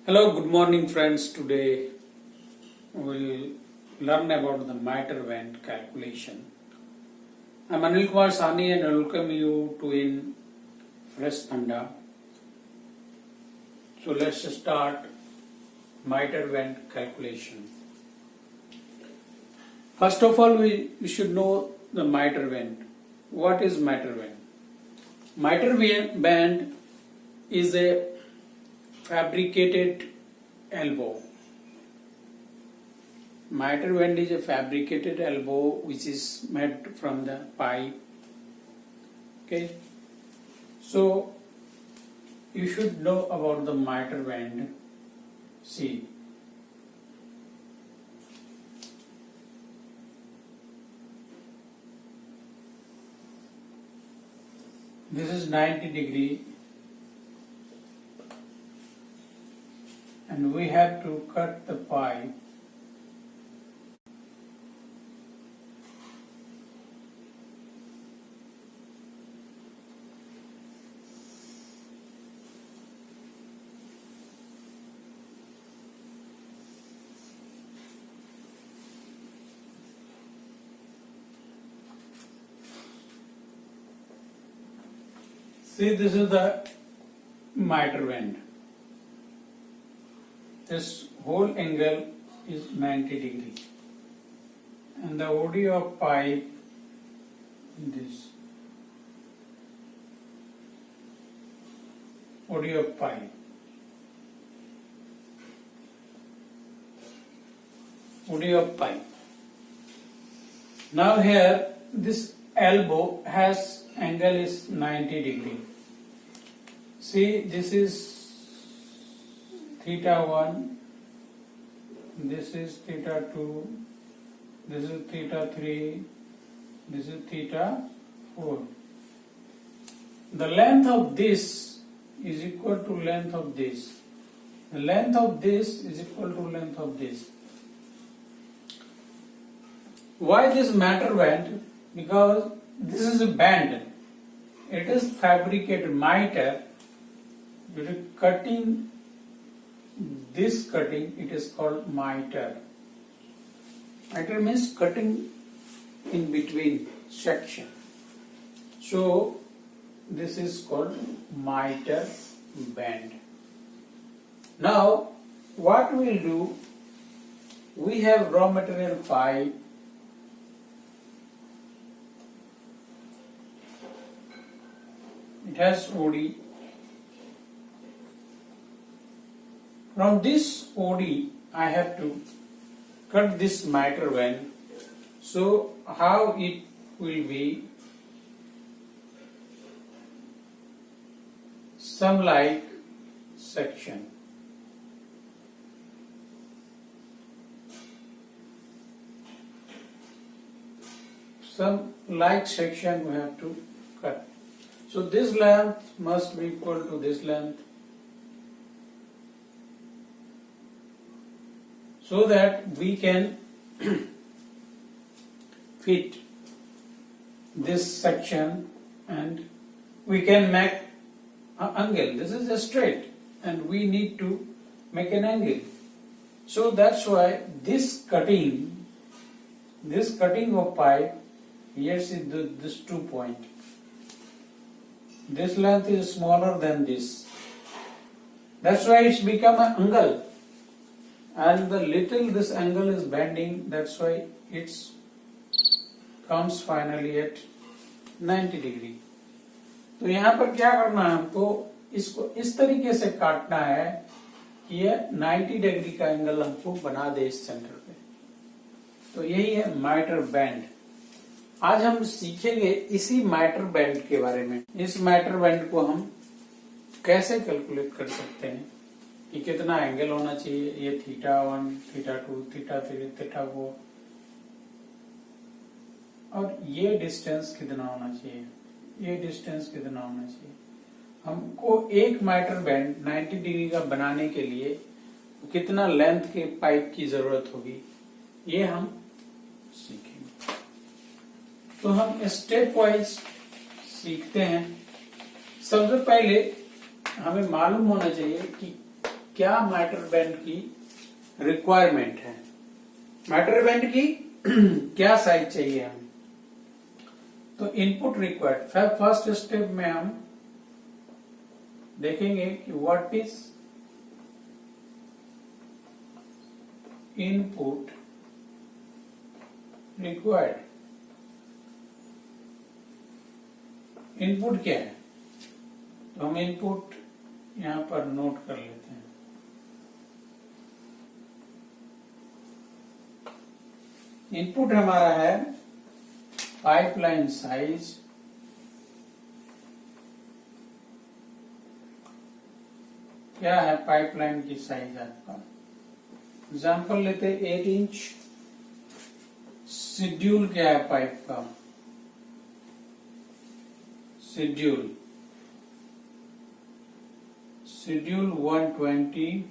Hello, good morning friends. Today we'll learn about the miter vent calculation. I'm Anil Kumar Sani and I welcome you to in Fresh Thanda. So let's start miter vent calculation. First of all, we should know the miter vent. What is miter vent? Miter vent is a fabricated elbow. Miter vent is a fabricated elbow which is made from the pipe. Okay, so you should know about the miter vent. See, this is 90 degree. And we have to cut the pipe See, this is the miter vent. This whole angle is 90 degree and the OD of pipe this OD of pipe Now here this elbow has angle is 90 degree. See, this is theta 1, this is theta 2, this is theta 3, this is theta 4. The length of this is equal to length of this. The length of this is equal to length of this. Why this miter vent? Because this is a band. It is fabricated miter. It is cutting. This cutting, it is called miter. Miter means cutting in between section. So this is called miter band. Now what we will do, we have raw material pipe. It has OD. From this OD, I have to cut this miter vent. So how it will be? Some like section. Some like section we have to cut. So this length must be equal to this length, so that we can fit this section and we can make an angle. This is a straight and we need to make an angle. So that's why this cutting of pipe, here is this 2 point. This length is smaller than this. That's why it's become an angle. And the little this angle is bending, that's why it comes finally at 90 degree. तो यहाँ पर क्या करना है हमको, इसको इस तरीके से काटना है कि ये 90 डिग्री का एंगल हमको बना दे इस सेंटर पे. तो यही है माइटर बैंड. आज हम सीखेंगे इसी माइटर बैंड के बारे में. इस माइटर बैंड को हम कैसे कैलकुलेट कर सकते हैं कि कितना एंगल होना चाहिए. ये थीटा 1, थीटा 2, थीटा 3, थीटा 4 और ये डिस्टेंस कितना होना चाहिए, ये डिस्टेंस कितना होना चाहिए. हमको एक माइटर बैंड 90 डिग्री का बनाने के लिए कितना लेंथ के पाइप की जरूरत होगी, ये हम सीखेंगे. तो हम स्टेप वाइज सीखते हैं. सबसे पहले हमें मालूम होना चाहिए कि क्या मैटर बैंड की रिक्वायरमेंट है, मैटर बैंड की क्या साइज चाहिए हमें। तो इनपुट रिक्वायर्ड, फर्स्ट स्टेप में हम देखेंगे कि what is input required. Input क्या है, तो हम इनपुट यहां पर नोट कर लेते हैं। इनपुट हमारा है पाइपलाइन साइज, क्या है पाइपलाइन की साइज आपका, एग्जाम्पल लेते हैं 8 इंच। शेड्यूल क्या है पाइप का, शेड्यूल 120।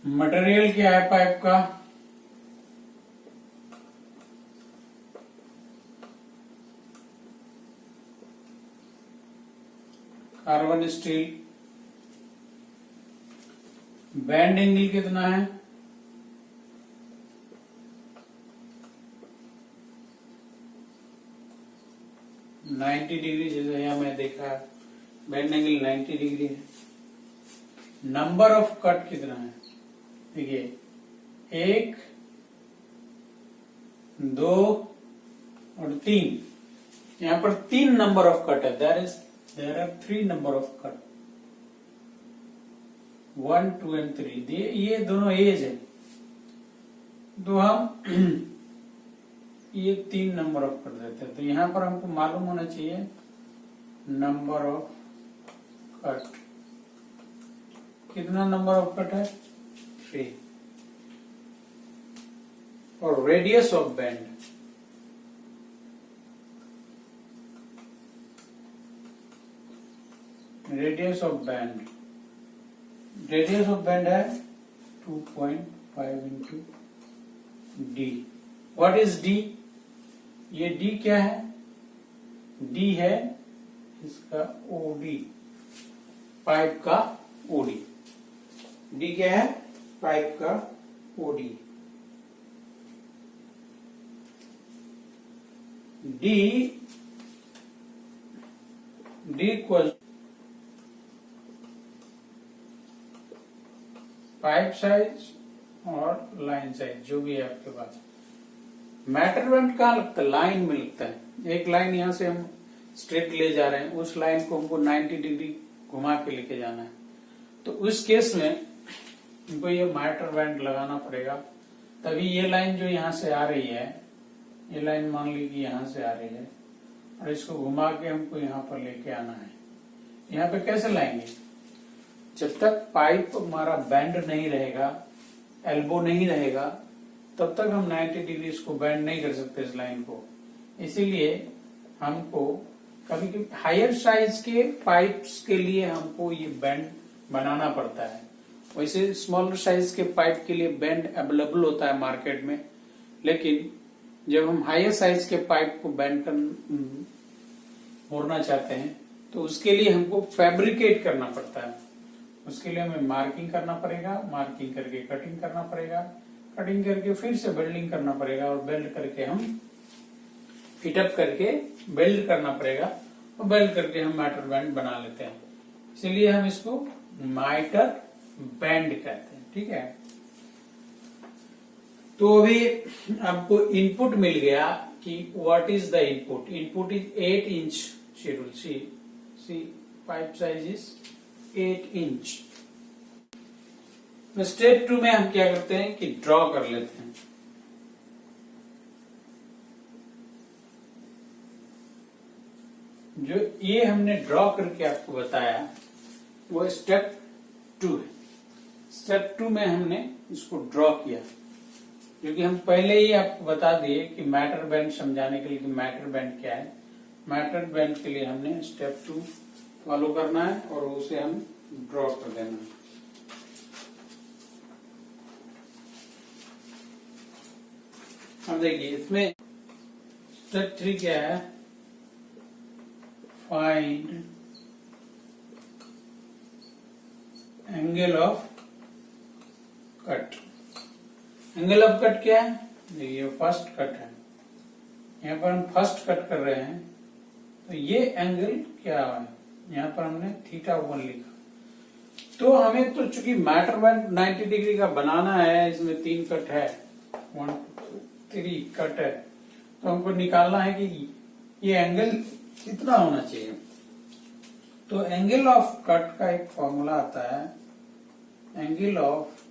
मटेरियल क्या है पाइप का, कार्बन स्टील। बैंड एंगल कितना है, नाइन्टी डिग्री, जैसे यहां मैं देखा बैंड एंगल 90 डिग्री है। नंबर ऑफ कट कितना है, देखिए 1, 2 और 3, यहां पर 3 नंबर ऑफ कट है। There are 3 number of cut, 1, 2 and 3। ये दोनों एज है, तो हम ये 3 नंबर ऑफ कट देते हैं। तो यहां पर हमको मालूम होना चाहिए नंबर ऑफ कट, कितना नंबर ऑफ कट है, 3। और radius of bend, radius of bend है 2.5 into D. What is D, ये डी क्या है, डी है इसका ओडी, पाइप का ओडी। डी क्या है, पाइप का OD. D equal pipe size और लाइन साइज, जो भी है आपके पास। मैटर बैंड कहाँ लगता है, लाइन में लगता है। एक लाइन यहां से हम स्ट्रेट ले जा रहे हैं, उस लाइन को हमको 90 डिग्री घुमा के लेके जाना है। तो उस केस में हमको ये मैटर बैंड लगाना पड़ेगा। तभी ये लाइन जो यहां से आ रही है, ये लाइन मान लीजिए यहां से आ रही है, और इसको घुमा के हमको यहाँ पर लेके आना है। यहाँ पे कैसे लाएंगे, जब तक पाइप हमारा बैंड नहीं रहेगा, एल्बो नहीं रहेगा, तब तक हम 90 डिग्री इसको बैंड नहीं कर सकते इस लाइन को। इसीलिए हमको कभी कभी हायर साइज के पाइप्स के लिए हमको ये बैंड बनाना पड़ता है। वैसे स्मॉलर साइज के पाइप के लिए बैंड अवेलेबल होता है मार्केट में, लेकिन जब हम हायर साइज के पाइप को बैंड मोड़ना चाहते हैं तो उसके लिए हमको फैब्रिकेट करना पड़ता है। उसके लिए हमें मार्किंग करना पड़ेगा, मार्किंग करके कटिंग करना पड़ेगा, कटिंग करके फिर से वेल्डिंग करना पड़ेगा, और वेल्ड करके हम फिटअप करके वेल्ड करना पड़ेगा, और वेल्ड करके हम मैटर बैंड बना लेते हैं। इसलिए हम इसको मैटर बैंड कहते हैं। ठीक है, तो अभी आपको इनपुट मिल गया कि what is the input. Input is 8 inch schedule, C pipe size is 8 inch. Step 2 में हम क्या करते हैं कि ड्रॉ कर लेते हैं। जो ये हमने ड्रॉ करके आपको बताया वो स्टेप 2 है। स्टेप 2 में हमने इसको ड्रॉ किया, क्योंकि हम पहले ही आपको बता दिए कि मैटर बैंड समझाने के लिए कि मैटर बैंड क्या है। मैटर बैंड के लिए हमने स्टेप 2 फॉलो करना है और उसे हम ड्रॉ कर देना है। अब देखिए इसमें स्टेप 3 क्या है, find angle of cut. Angle of cut क्या है? ये फर्स्ट कट है, यहाँ पर हम फर्स्ट कट कर रहे हैं, तो ये एंगल क्या है? यहाँ पर हमने θ1 लिखा। तो हमें तो चूंकि मेजरमेंट 90 डिग्री का बनाना है, इसमें 3 कट है, 1 2 3 कट है, तो हमको निकालना है कि ये एंगल कितना होना चाहिए। तो एंगल ऑफ कट का एक फॉर्मूला आता है, angle of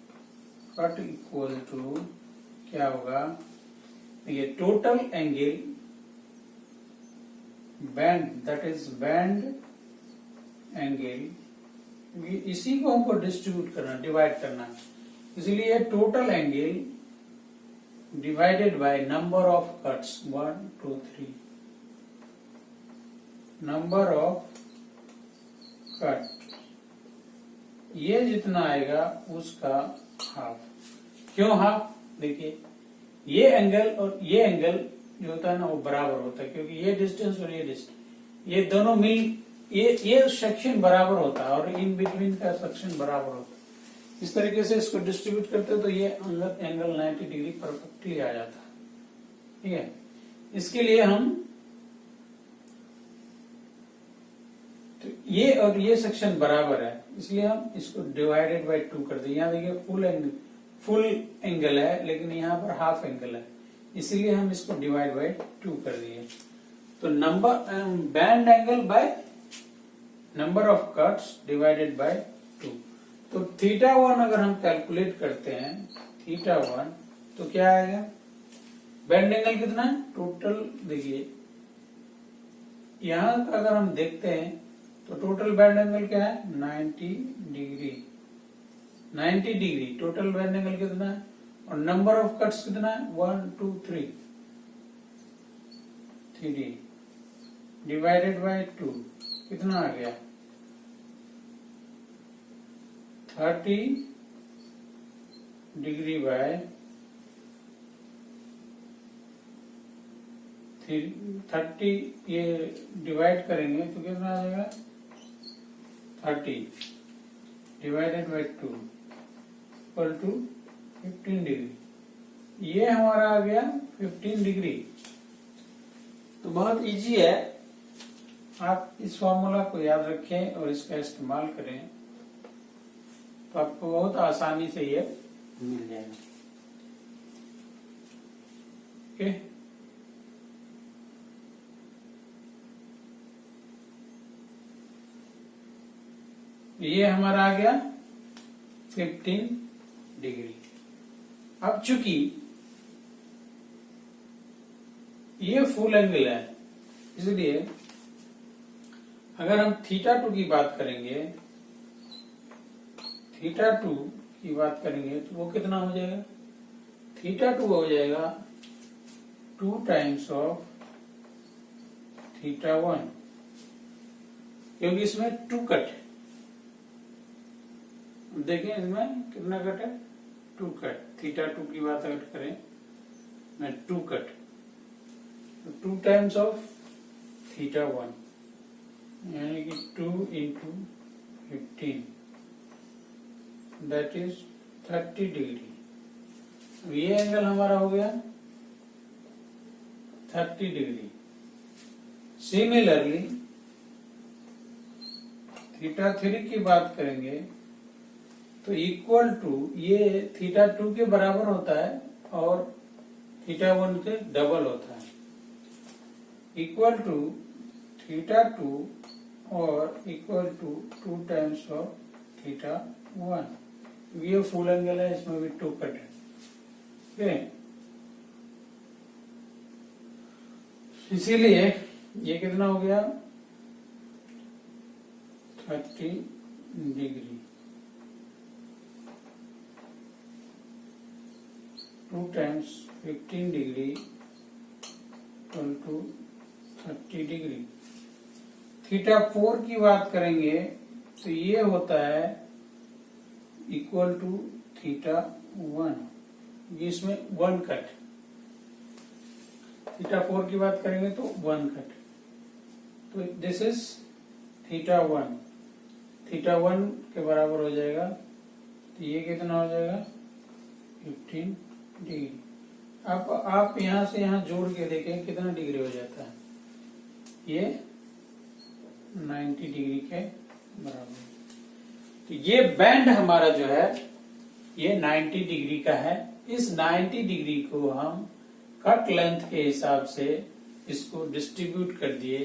cut equal to क्या होगा? ये total angle bend, that is bend angle, इसी को हमको डिस्ट्रीब्यूट करना, डिवाइड करना, इसलिए total angle divided by number of cuts, 1 2 3, number of cut, ये जितना आएगा उसका हाफ। क्यों हाफ? देखिए ये एंगल और ये एंगल जो होता है ना, वो बराबर होता है, क्योंकि ये डिस्टेंस और ये डिस्टेंस, ये दोनों मिल, ये सेक्शन बराबर होता है और इन बिटवीन का सेक्शन बराबर होता है। इस तरीके से इसको डिस्ट्रीब्यूट करते हैं तो ये एंगल 90 डिग्री परफेक्टली आ जाता है। ठीक है, इसके लिए हम तो ये और ये सेक्शन बराबर है, इसलिए हम इसको डिवाइडेड बाय 2 कर दें। यहाँ देखिए फुल एंगल है, लेकिन यहाँ पर हाफ एंगल है, इसीलिए हम इसको डिवाइड बाय 2 कर दिए। तो number band angle by number of cuts divided by 2। तो θ1 अगर हम कैलकुलेट करते हैं, θ1 तो क्या आएगा? बैंड एंगल कितना है टोटल? देखिए यहां अगर हम देखते हैं तो टोटल बैंड एंगल क्या है? 90 degree. 90 degree total band angle कितना है? और नंबर ऑफ कट्स कितना है? 1 2 3 डिवाइडेड बाय 2 कितना आ गया? 30 डिग्री बाय 30, ये डिवाइड करेंगे तो कितना आ जाएगा? 30 divided by 2 equal to 15 degree. ये हमारा आ गया 15 डिग्री। तो बहुत इजी है, आप इस फॉर्मूला को याद रखें और इसका इस्तेमाल करें तो आपको बहुत आसानी से ये मिल जाएगा। ओके, ये हमारा आ गया 15 डिग्री। अब चूंकि ये फुल एंगल है, इसलिए अगर हम θ2 की बात करेंगे, θ2 की बात करेंगे तो वो कितना हो जाएगा? θ2 हो जाएगा 2 टाइम्स ऑफ θ1, क्योंकि इसमें 2 कट है। देखें इसमें कितना कट है? 2 कट। θ2 की बात अगर करें मैं 2 कट, 2 टाइम्स ऑफ θ1 यानी कि 2 इंटू 15, दैट इज 30 डिग्री। अब ये एंगल हमारा हो गया 30 डिग्री। सिमिलरली θ3 की बात करेंगे तो इक्वल टू, ये θ2 के बराबर होता है और θ1 के डबल होता है, इक्वल टू θ2 और इक्वल टू 2 टाइम्स ऑफ θ1। ये फुल एंगल है, इसमें भी 2 कट है। ओके, इसीलिए ये कितना हो गया? 30 degree. 2 times 15 degree equal to 30 degree. θ4 की बात करेंगे तो ये होता है इक्वल टू θ1, इसमें 1 कट। θ4 की बात करेंगे तो 1 कट, तो दिस इज θ1। θ1 के बराबर हो जाएगा तो ये कितना हो जाएगा 15 डिग्री। अब आप यहां से यहां जोड़ के देखें कितना डिग्री हो जाता है, ये 90 डिग्री के बराबर। तो ये बैंड हमारा जो है ये 90 डिग्री का है। इस 90 डिग्री को हम कट लेंथ के हिसाब से इसको डिस्ट्रीब्यूट कर दिए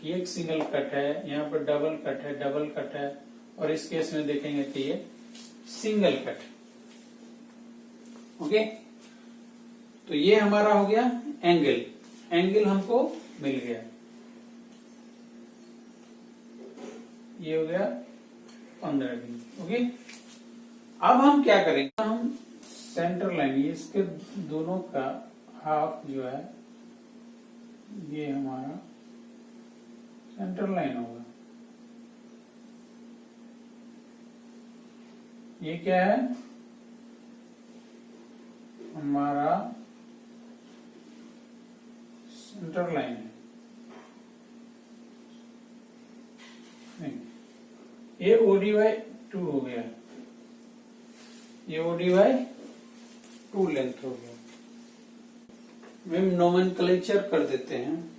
कि एक सिंगल कट है, यहाँ पर डबल कट है, डबल कट है, और इस केस में देखेंगे कि ये सिंगल कट। ओके, तो ये हमारा हो गया एंगल। एंगल हमको मिल गया, ये हो गया 15 डिग्री। ओके, अब हम क्या करेंगे, हम सेंटर लाइन, इसके दोनों का हाफ जो है ये हमारा सेंटर लाइन होगा। ये क्या है, हमारा सेंटर लाइन है। नहीं, ये OD/2 हो गया, ये OD/2 लेंथ हो गया। हम नोमेनक्लेचर कर देते हैं।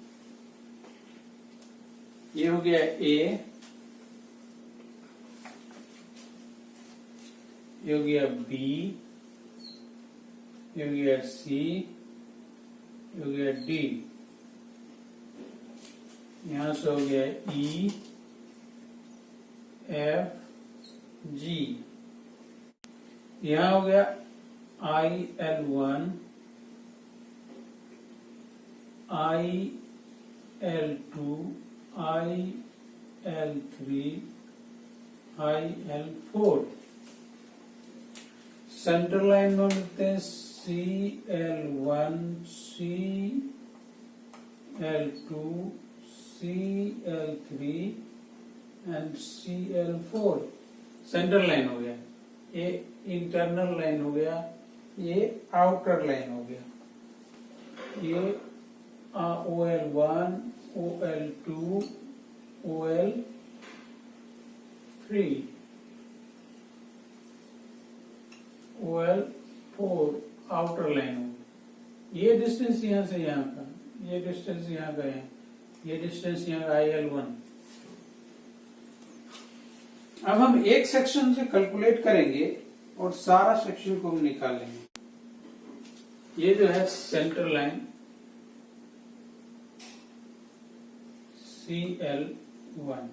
ये हो गया A, ये हो गया B, ये हो गया C, ये हो गया D, यहां से हो गया E, F, G, यहां हो गया IL1, IL2, IL3, IL4। Centre line में लिखते हैं CL1, CL2, CL3 and CL4। Centre line हो गया, ये इंटरनल लाइन हो गया, ये आउटर लाइन हो गया। ये OL1, OL2, OL3, OL4 outer line होगी। ये डिस्टेंस यहां से यहां का, ये डिस्टेंस यहां का है, ये डिस्टेंस यहां का IL1। अब हम एक सेक्शन से कैलकुलेट करेंगे और सारा सेक्शन को हम निकाल लेंगे। ये जो है सेंटर लाइन CL1,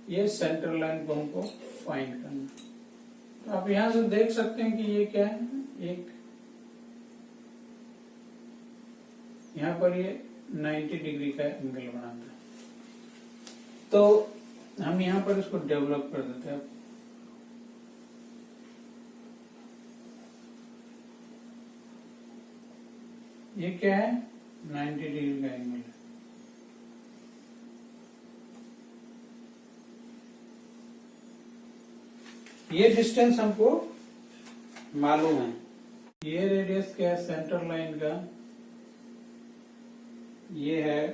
ये सेंटर लाइन को हमको फाइंड करना है। तो आप यहां से देख सकते हैं कि ये क्या है, एक यहां पर ये 90 डिग्री का एंगल बनाता है। तो हम यहां पर इसको डेवलप कर देते हैं। ये क्या है, 90 डिग्री का एंगल है। ये डिस्टेंस हमको मालूम है। ये रेडियस क्या है सेंटर लाइन का, ये है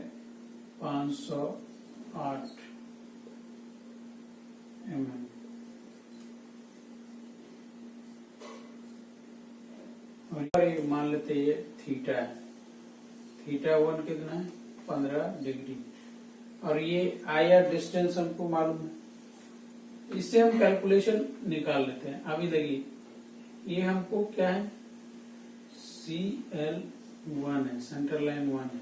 508 mm। और ये मान लेते ये थीटा है, θ1 कितना है 15 डिग्री। और ये IR डिस्टेंस हमको मालूम है, इससे हम कैलकुलेशन निकाल लेते हैं। अभी देखिए, ये हमको क्या है, CL1 है, सेंटर लाइन 1 है,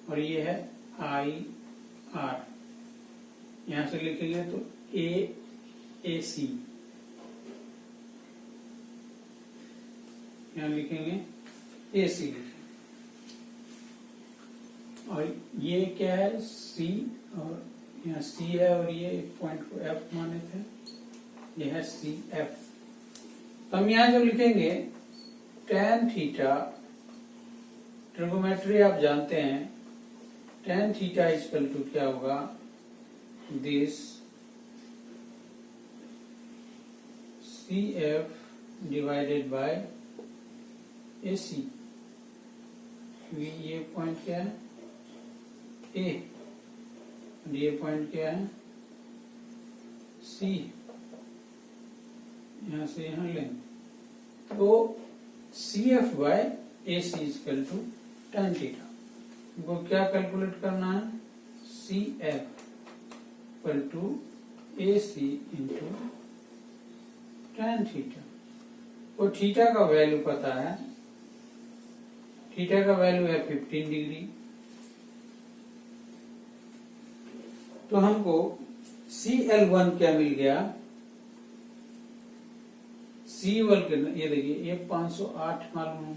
और ये है IR। यहां से लिखेंगे तो AC, यहां लिखेंगे AC, और ये क्या है C, और यहाँ C है, और ये एक पॉइंट को F माने थे, ये है CF। तो हम यहाँ जब लिखेंगे tan थीटा, ट्रिगोमेट्री आप जानते हैं, tan थीटा इक्वल टू क्या होगा, this CF divided by AC। ये पॉइंट क्या है A, ये पॉइंट क्या है C, यहां से यहां लेंथ, तो CF by AC equal to tan theta. वो क्या कैलकुलेट करना है, CF equal to AC into tan theta. वो थीटा का वैल्यू पता है, थीटा का वैल्यू है 15 डिग्री। तो हमको CL1 क्या मिल गया, C1 ये देखिए ये 508 मालूम है,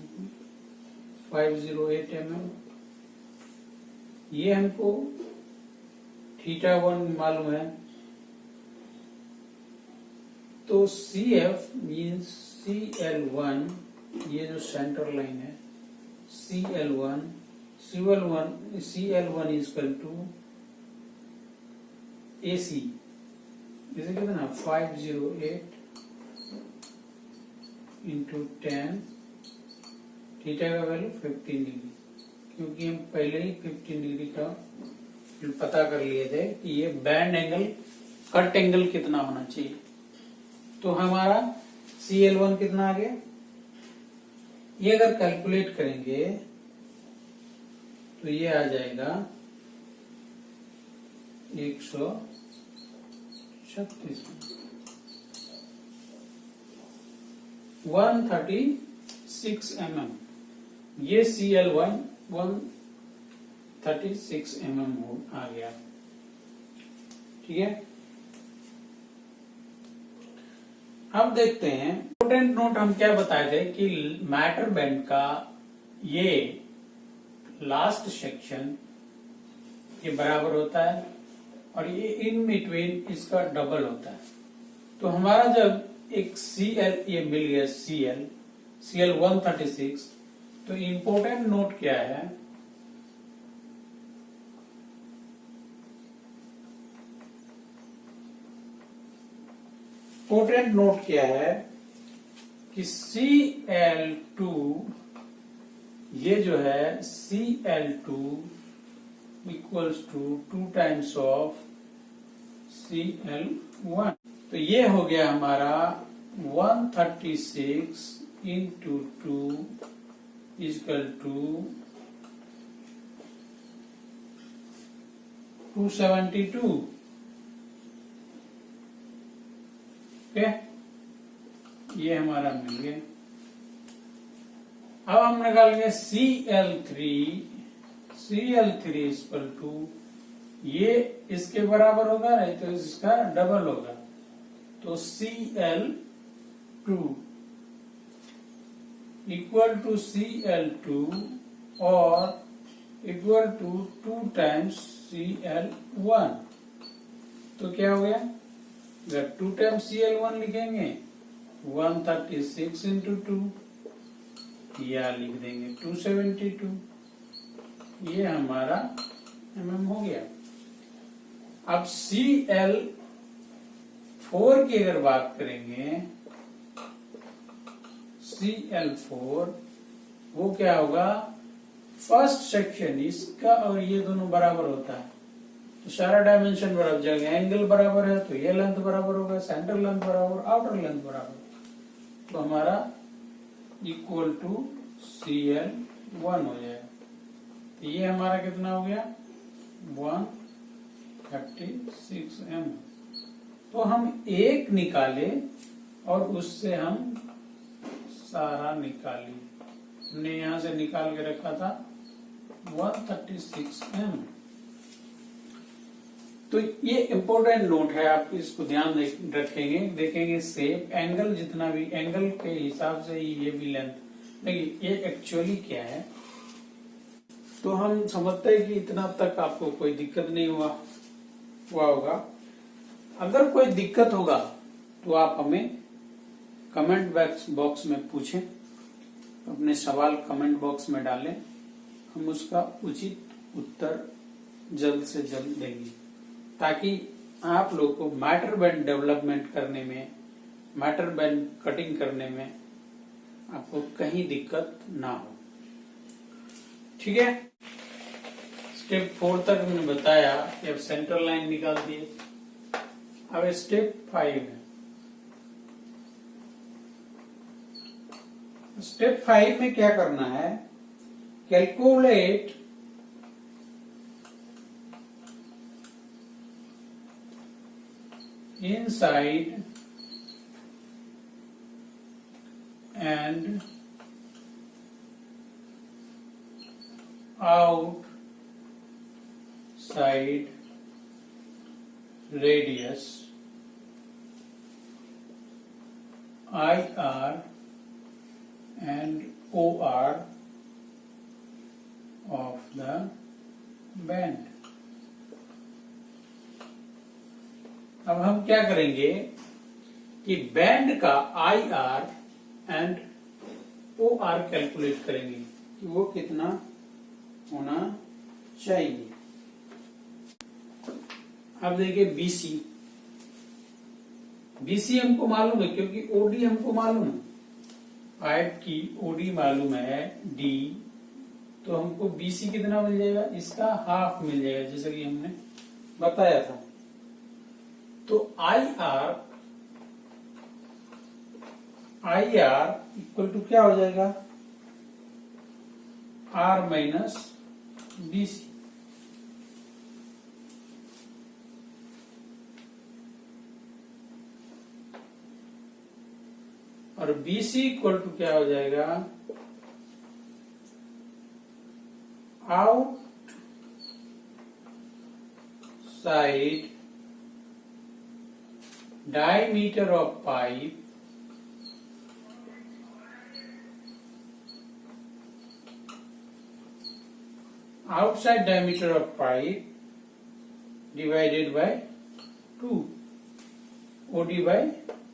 508 mm। ये हमको θ1 मालूम है, तो CF मीन्स CL1, ये जो सेंटर लाइन है CL1 is equal to AC, इसे कितना 508 इंटू 10, थीटा का वैल्यू 15 डिग्री, क्योंकि हम पहले ही 15 डिग्री का पता कर लिए थे कि ये बैंड एंगल कट एंगल कितना होना चाहिए। तो हमारा CL1 कितना आ गया, ये अगर कैलकुलेट करेंगे तो ये आ जाएगा 136 136 mm। ये CL1 136 mm आ गया, ठीक है। अब देखते हैं इम्पोर्टेंट नोट हम क्या बताए थे कि मैटर बैंड का ये लास्ट सेक्शन ये बराबर होता है और ये इन बिटवीन इसका डबल होता है। तो हमारा जब एक CL ये मिल गया, CL 136, तो इम्पोर्टेंट नोट क्या है, इम्पोर्टेंट नोट क्या है कि CL2 ये जो है CL2 equals to 2 times of CL1। तो ये हो गया हमारा 136 इंटू 2 इक्वल टू 272। ओके, ये हमारा मिल गया। अब हम निकालेंगे CL3 इक्वल टू, ये इसके बराबर होगा नहीं तो इसका डबल होगा, तो CL2 इक्वल टू CL2 और इक्वल टू 2 टाइम्स CL1। तो क्या हो गया, अगर 2 टाइम्स CL1 लिखेंगे 136 इंटू 2, या लिख देंगे 272, ये हमारा mm हो गया। अब CL4 की अगर बात करेंगे, CL4 वो क्या होगा, फर्स्ट सेक्शन इसका और ये दोनों बराबर होता है, तो सारा डायमेंशन बराबर जाएगा, एंगल बराबर है तो ये लेंथ बराबर होगा, सेंटर लेंथ बराबर, आउटर लेंथ बराबर, तो हमारा इक्वल टू CL1 हो जाएगा। तो ये हमारा कितना हो गया 136 mm। तो हम एक निकाले और उससे हम सारा निकाली, हमने यहां से निकाल के रखा था 136 mm। तो ये इंपॉर्टेंट नोट है, आप इसको ध्यान रखेंगे, देखेंगे शेप एंगल, जितना भी एंगल के हिसाब से ये भी लेंथ। देखिए ये एक्चुअली क्या है, तो हम समझते हैं कि इतना तक आपको कोई दिक्कत नहीं हुआ होगा। अगर कोई दिक्कत होगा तो आप हमें कमेंट बॉक्स में पूछें, अपने सवाल कमेंट बॉक्स में डालें, हम उसका उचित उत्तर जल्द से जल्द देंगे, ताकि आप लोग को मैटर बैंड डेवलपमेंट करने में, मैटर बैंड कटिंग करने में आपको कहीं दिक्कत ना हो। ठीक है, स्टेप 4 तक हमने बताया कि अब सेंट्रल लाइन निकाल दिए। अब स्टेप 5 है, स्टेप 5 में क्या करना है, calculate inside and outside radius IR and OR of the band. अब हम क्या करेंगे कि बैंड का IR एंड OR कैलकुलेट करेंगे कि वो कितना होना चाहिए। अब देखिए BC हमको मालूम है क्योंकि OD हमको मालूम है, पाइप की OD मालूम है D, तो हमको BC कितना मिल जाएगा, इसका हाफ मिल जाएगा जैसा कि हमने बताया था। तो IR इक्वल टू क्या हो जाएगा, R माइनस BC। और BC इक्वल टू क्या हो जाएगा, outside diameter of pipe outside diameter of pipe divided by 2 OD by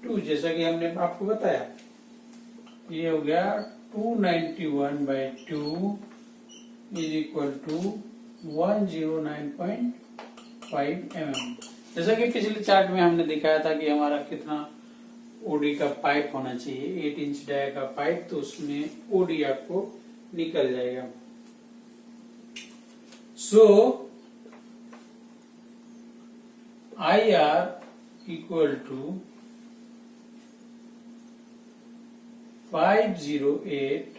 2, जैसा कि हमने आपको बताया। ये हो गया 291/2 इज इक्वल टू 109.5 mm। जैसा कि पिछले चार्ट में हमने दिखाया था कि हमारा कितना ओडी का पाइप होना चाहिए, 8 इंच डाया का पाइप, तो उसमें ओडी आपको निकल जाएगा। सो IR इक्वल टू 508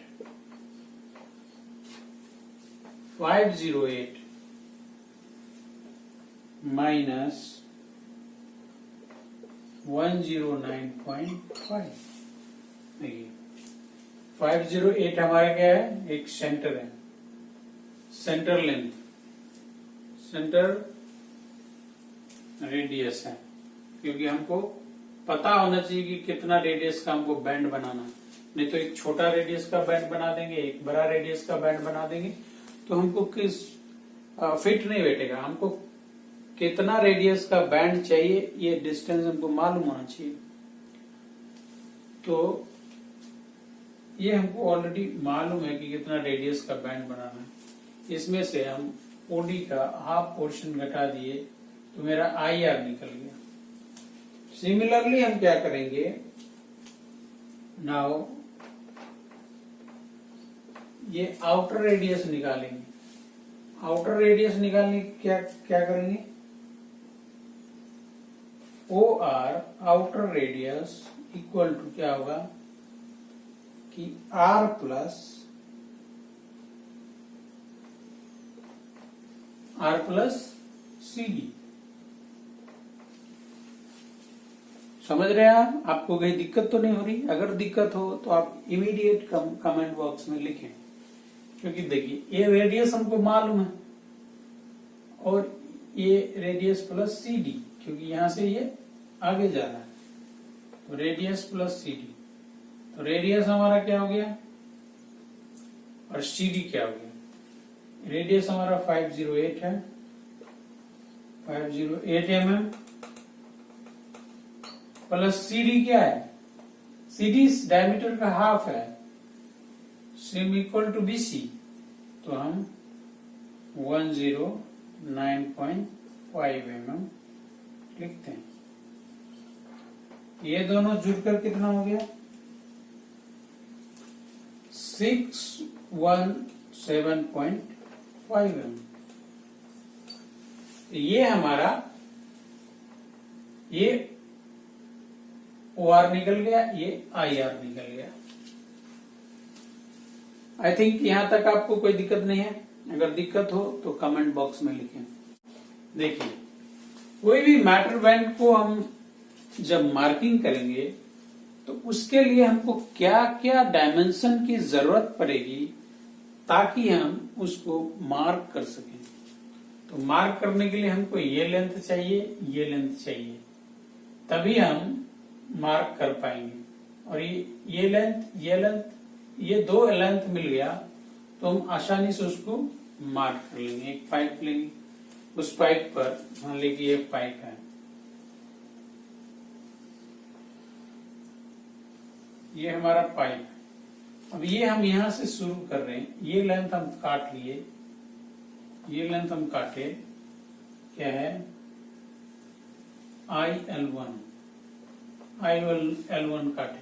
माइनस 109.5। देखिए 508 हमारा क्या है, एक सेंटर है, सेंटर लेंथ, सेंटर रेडियस है, क्योंकि हमको पता होना चाहिए कि कितना रेडियस का हमको बैंड बनाना है। नहीं तो एक छोटा रेडियस का बैंड बना देंगे, एक बड़ा रेडियस का बैंड बना देंगे, तो हमको किस फिट नहीं बैठेगा। हमको कितना रेडियस का बैंड चाहिए, ये डिस्टेंस हमको मालूम होना चाहिए। तो ये हमको ऑलरेडी मालूम है कि कितना रेडियस का बैंड बनाना है। इसमें से हम ओडी का हाफ पोर्शन घटा दिए तो मेरा IR निकल गया। सिमिलरली हम क्या करेंगे, नाउ ये आउटर रेडियस निकालेंगे। आउटर रेडियस निकालने क्या करेंगे, OR outer radius equal to क्या होगा कि R प्लस CD। समझ रहे हैं आप? आपको कहीं दिक्कत तो नहीं हो रही? अगर दिक्कत हो तो आप इमीडिएट कमेंट बॉक्स में लिखें, क्योंकि देखिए ये रेडियस हमको मालूम है और ये रेडियस प्लस CD, क्योंकि यहां से ये आगे जा रहा है, तो रेडियस प्लस CD। तो रेडियस हमारा क्या हो गया और CD क्या हो गया। रेडियस हमारा 508 है, 508 mm, प्लस CD क्या है, CD डायमीटर का हाफ है, सेम इक्वल टू BC, तो हम 109.5 mm लिखते हैं। ये दोनों जुड़कर कितना हो गया, 617.5 mm। ये हमारा ये OR निकल गया, ये IR निकल गया। आई थिंक यहाँ तक आपको कोई दिक्कत नहीं है। अगर दिक्कत हो तो कमेंट बॉक्स में लिखें। देखिए, कोई भी मैटर बैंड को हम जब मार्किंग करेंगे तो उसके लिए हमको क्या क्या डायमेंशन की जरूरत पड़ेगी ताकि हम उसको मार्क कर सकें। तो मार्क करने के लिए हमको ये लेंथ चाहिए, ये लेंथ चाहिए, तभी हम मार्क कर पाएंगे। और ये लेंथ, ये दो लेंथ मिल गया तो हम आसानी से उसको मार्क कर लेंगे। एक पाइप लेंगे, उस पाइप पर मान लीजिए ये पाइप है, ये हमारा पाइप है। अब ये हम यहां से शुरू कर रहे हैं, ये लेंथ हम काट लिए, ये लेंथ हम काटे, क्या है IL1 काटे।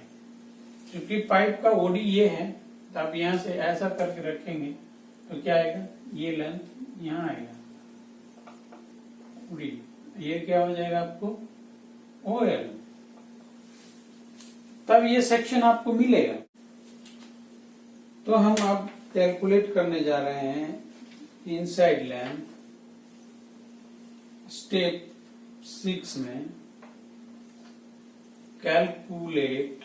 क्योंकि पाइप का ओडी ये है तो आप यहां से ऐसा करके रखेंगे तो क्या आएगा, ये लेंथ यहां आएगा ओडी, ये क्या हो जाएगा आपको OL, तब ये सेक्शन आपको मिलेगा। तो हम अब कैलकुलेट करने जा रहे हैं इनसाइड लेंथ स्टेप 6 में। Calculate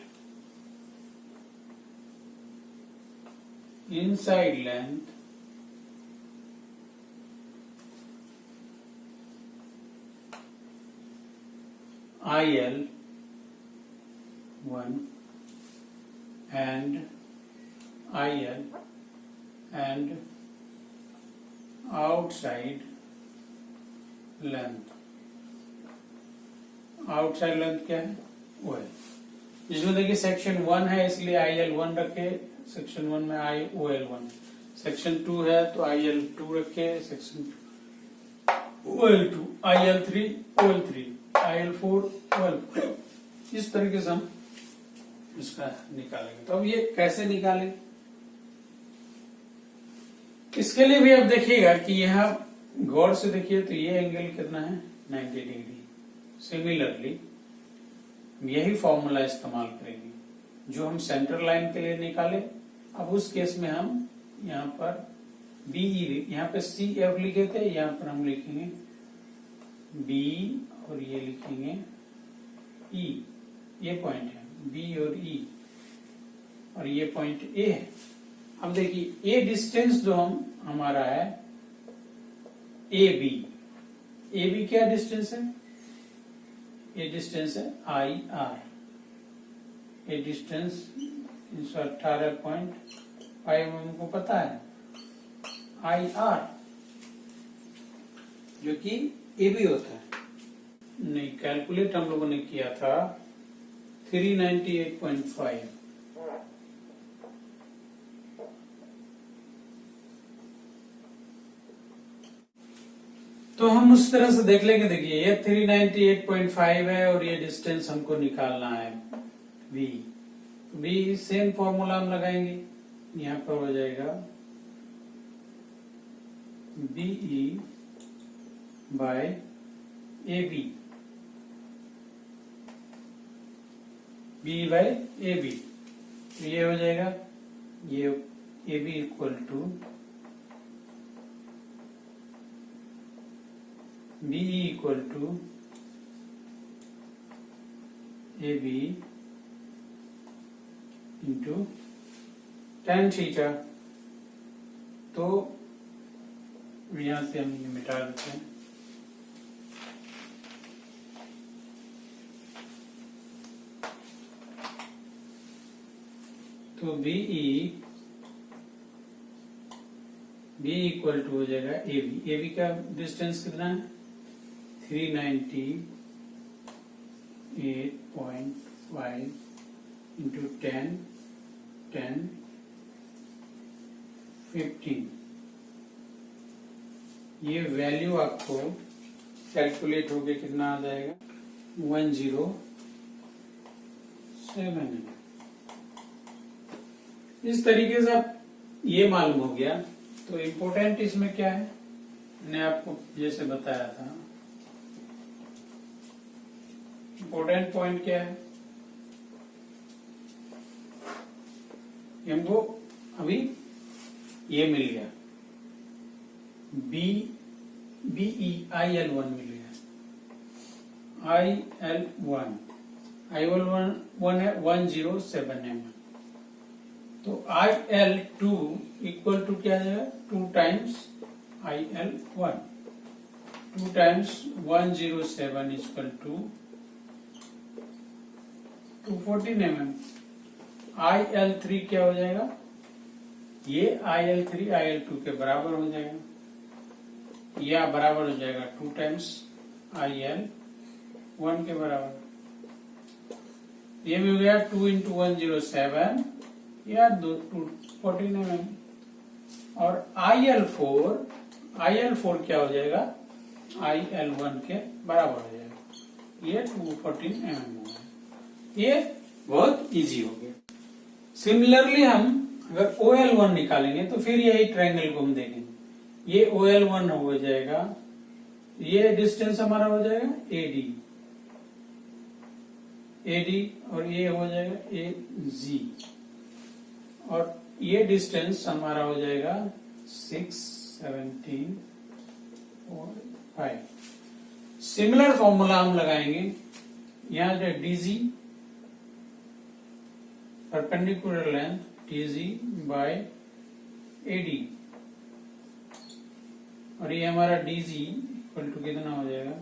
inside length IL1 and IL and outside length। Outside length क्या है, वो है। जिसमें देखिए सेक्शन 1 है इसलिए IL1 रखे, सेक्शन 1 में OL1, सेक्शन 2 है तो IL2 रखे, section OL2, IL3 OL3, IL4 OL4। इस तरीके से हम इसका निकालेंगे। तो अब ये कैसे निकालें, इसके लिए भी आप देखिएगा कि यहाँ गौर से देखिए तो ये एंगल कितना है 90 डिग्री। सिमिलरली यही फॉर्मूला इस्तेमाल करेंगे जो हम सेंटर लाइन के लिए निकाले। अब उस केस में हम यहाँ पर BE, यहाँ पे CF लिखे थे, यहाँ पर हम लिखेंगे B और ये लिखेंगे E। ये पॉइंट है B और E और ये पॉइंट A है। अब देखिए A डिस्टेंस जो हमारा है AB क्या डिस्टेंस है, ये डिस्टेंस है IR। ये डिस्टेंस 318.5 हमको पता है IR, जो कि AB होता है। नहीं, कैलकुलेट हम लोगों ने किया था 398.5। तो हम उस तरह से देख लेंगे। देखिए ये 398.5 है और ये डिस्टेंस हमको निकालना है V सेम फॉर्मूला हम लगाएंगे। यहाँ पर हो जाएगा BE by AB, BE by AB। तो ये हो जाएगा, ये AB equal to BE equal to AB into tan theta. तो यहां से हम ये मिटा देते हैं। तो BE इक्वल टू हो जाएगा AB का डिस्टेंस कितना है 398.5 इंटू 10 15। ये वैल्यू आपको कैलकुलेट होके कितना आ जाएगा 107। इस तरीके से आप ये मालूम हो गया। तो इम्पोर्टेंट इसमें क्या है, मैंने आपको जैसे बताया था, इम्पोर्टेंट पॉइंट क्या है, हमको अभी ये मिल गया, BE IL1 मिल गया, IL1 है 107 mm, तो IL2 इक्वल टू क्या आ जाएगा, 2 times IL1, 2 times 107 equal to 214 mm। IL3 क्या हो जाएगा, ये IL3 IL2 के बराबर हो जाएगा, या बराबर हो जाएगा 2 टाइम्स IL1 के बराबर। ये भी हो गया 2 इंटू 107 या 214 mm। और IL4 क्या हो जाएगा, IL1 के बराबर हो जाएगा, ये 214 mm हो गया। ये बहुत इजी हो गया। सिमिलरली हम अगर OL1 निकालेंगे तो फिर यही ट्रायंगल को हम देखेंगे, ये OL1 हो जाएगा, ये डिस्टेंस हमारा हो जाएगा AD और ये हो जाएगा AG, और ये डिस्टेंस हमारा हो जाएगा 6, 17 और 5। सिमिलर फॉर्मूला हम लगाएंगे, यहां जो DG perpendicular length DG by AD, और ये हमारा DG इक्वल टू कितना हो जाएगा,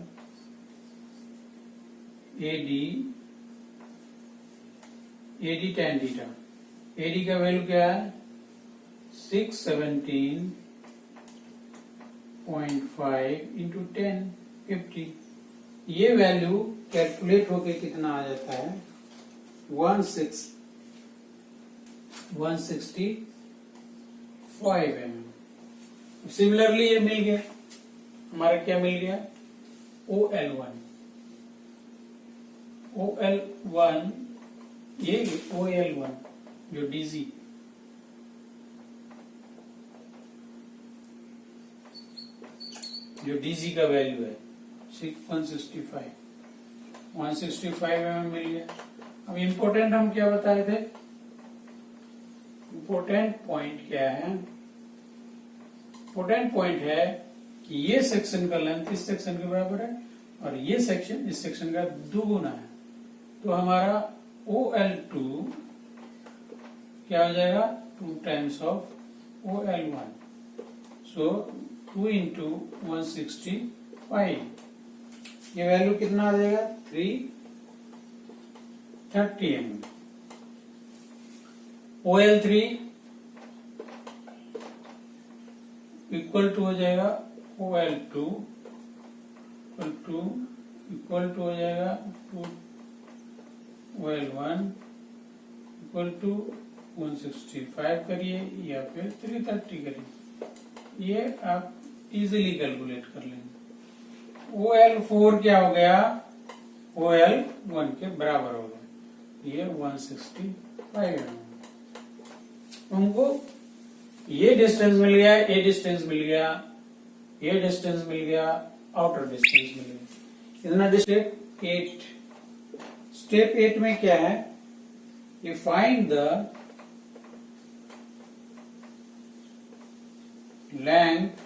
AD tan थीटा। AD का वैल्यू क्या है, 617.5 इंटू 10, 50। ये वैल्यू कैलकुलेट होके कितना आ जाता है, 165 mm। सिमिलरली ये मिल गया, हमारा क्या मिल गया, OL1 ये OL1 जो DG का वैल्यू है 165 mm मिल गया। अब इम्पोर्टेंट हम क्या बताए थे, इम्पोर्टेंट पॉइंट क्या है, इम्पोर्टेंट पॉइंट है कि ये सेक्शन का लेंथ इस सेक्शन के बराबर है और ये सेक्शन इस सेक्शन का दुगुना है, तो हमारा OL2 क्या हो जाएगा, 2 times of OL1, so 2 into 165, ये वैल्यू कितना आ जाएगा, 330 mm। OL3 इक्वल टू हो जाएगा OL2 इक्वल टू हो जाएगा 2 OL1 इक्वल टू 165 करिए या फिर 330 करिए, ये आप इजीली कैलकुलेट कर लेंगे। OL4 क्या हो गया, OL1 के बराबर हो गया, ये 165 mm। हमको ये डिस्टेंस मिल गया, ये डिस्टेंस मिल गया, ये डिस्टेंस मिल गया, आउटर डिस्टेंस मिल गया, इतना स्टेप 8। स्टेप 8 में क्या है, you find the length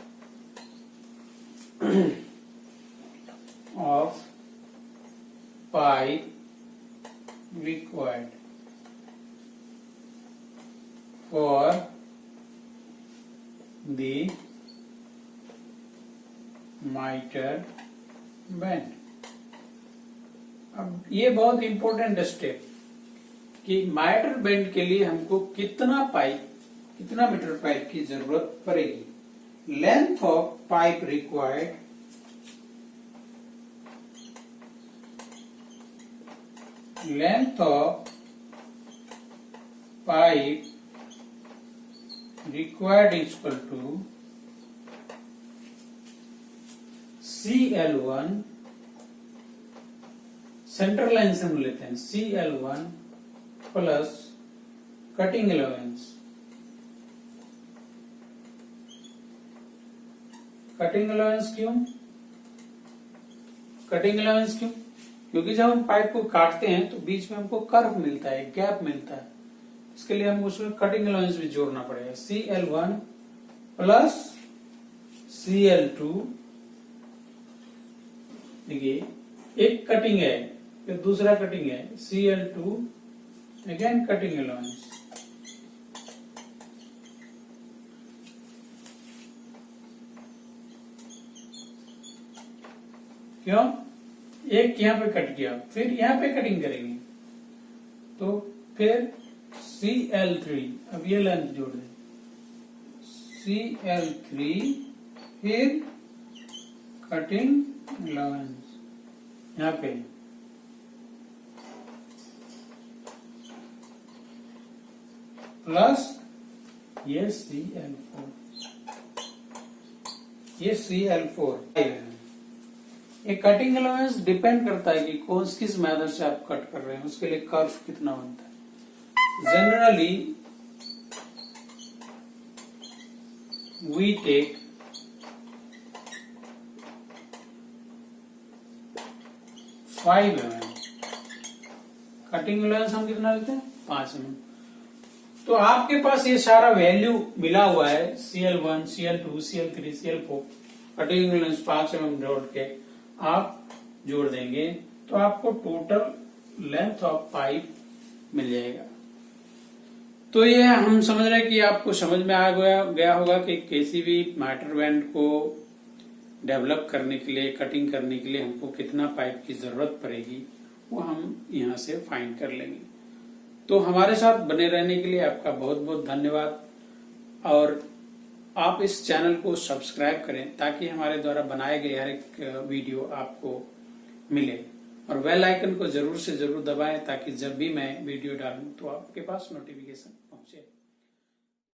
of pipe required for the miter bend। अब ये बहुत इंपॉर्टेंट स्टेप कि माइटर बेंड के लिए हमको कितना मीटर पाइप की जरूरत पड़ेगी। Length of pipe required, length of pipe required equal to CL1, central line से हम लेते हैं CL1 plus cutting allowance. Cutting allowance क्यों? कटिंग अलाउंस क्यों? क्योंकि जब हम पाइप को काटते हैं तो बीच में हमको कर्व मिलता है, गैप मिलता है, इसके लिए हमको उसमें कटिंग अलाउंस भी जोड़ना पड़ेगा। CL1 प्लस Cl2, देखिए एक कटिंग है फिर दूसरा कटिंग है, Cl2 अगेन कटिंग अलाउंस, क्यों? एक यहाँ पे कट गया, फिर यहाँ पे कटिंग करेंगे तो फिर Cl3, अब ये लेंथ जोड़ दें, Cl3 फिर कटिंग अलाउंस यहाँ पे, प्लस ये Cl4, ये Cl4। ये कटिंग अलाउंस डिपेंड करता है कि कौन किस मेथड से आप कट कर रहे हैं, उसके लिए कर्व कितना बनता है। Generally we take 5 mm, cutting allowance हम कितना लेते हैं 5 mm। तो आपके पास ये सारा वैल्यू मिला हुआ है, Cl1, Cl2, Cl3, Cl4, cutting allowance 5 mm जोड़ के आप जोड़ देंगे तो आपको टोटल लेंथ ऑफ पाइप मिल जाएगा। तो ये हम समझ रहे हैं कि आपको समझ में आ गया होगा कि किसी भी मैटर बैंड को डेवलप करने के लिए, कटिंग करने के लिए हमको कितना पाइप की जरूरत पड़ेगी, वो हम यहाँ से फाइंड कर लेंगे। तो हमारे साथ बने रहने के लिए आपका बहुत बहुत धन्यवाद, और आप इस चैनल को सब्सक्राइब करें ताकि हमारे द्वारा बनाए गए हर एक वीडियो आपको मिले, और बेल आइकन को जरूर से जरूर दबाएं ताकि जब भी मैं वीडियो डालूं तो आपके पास नोटिफिकेशन